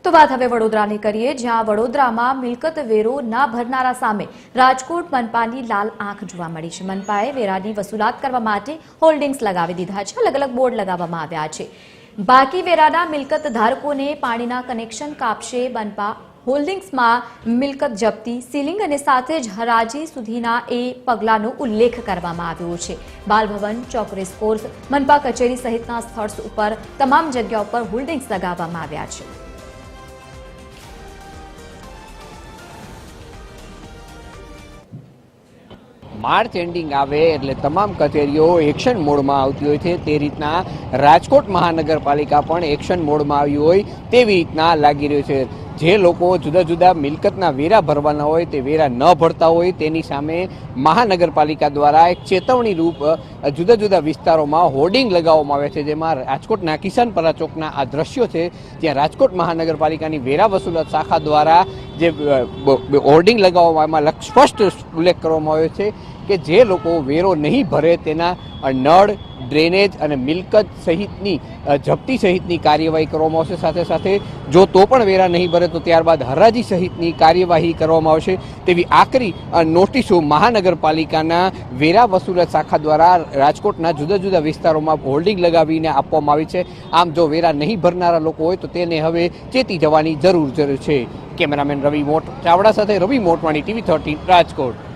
તો વાત હવે વડોદરાની કરીએ, જ્યાં વડોદરામાં મિલકત વેરો ના ભરનારા સામે રાજકોટ મનપાની લાલ આંખ જોવા મળી છે। મનપાએ વેરાની વસૂલાત કરવા માટે હોલ્ડિંગ્સ લગાવી દીધા છે। અલગ અલગ બોર્ડ લગાવવામાં આવ્યા છે। બાકી વેરાના મિલકત ધારકોને પાણીના કનેક્શન કાપશે મનપા। હોલ્ડિંગ્સમાં મિલકત જપ્તી, સીલિંગ અને સાથે જ હરાજી સુધીના એ પગલાંનો ઉલ્લેખ કરવામાં આવ્યો છે। બાલભવન, ચોક રેસકોર્સ, મનપા કચેરી સહિતના સ્થળ ઉપર તમામ જગ્યાઓ પર હોલ્ડિંગ્સ લગાવવામાં આવ્યા છે। मार्च एंडिंग आवे एटले तमाम कचेरीओ एक्शन मोड में आवती होय छे। ते रीतना राजकोट महानगरपालिका पण एक्शन मोड में आवी होय तेवी रीतना लागी रह्यो छे। जे लोको जुदा जुदा मिलकतना वेरा भरवाना होय ते वेरा न भरता होय तेनी सामे महानगरपालिका द्वारा एक चेतवणी रूप जुदा जुदा विस्तारोमां होर्डिंग लगाववामां आवे छे। जेमां राजकोटना किशनपरा चौकना आ दृश्यो छे, ज्यां राजकोट महानगरपालिकानी वेरा वसूलत शाखा द्वारा जे होर्डिंग लगाववामां एमां स्पष्ट उल्लेख करवामां आव्यो छे कि जे लोको वेरो नहीं भरे तेना नळ, ड्रेनेज और मिलकत सहितनी जप्ती सहितनी कार्यवाही करवामां आवशे। साथे साथे जो तो पण वेरा नहीं भरे तो त्यारबाद हराजी सहितनी कार्यवाही करवामां आवशे तेवी आकरी नोटिसो महानगरपालिकाना वेरा वसूलत शाखा द्वारा राजकोटना जुदा जुदा विस्तारोमां होल्डिंग लगावीने आपवामां आवी छे। आम जो वेरा नहीं भरनारा लोको होय तो तेने हवे चेती जवानी जरूर छे। कैमरामेन रवि चावड़ा साथे रवि मोटवाणी, TV 13 राजकोट।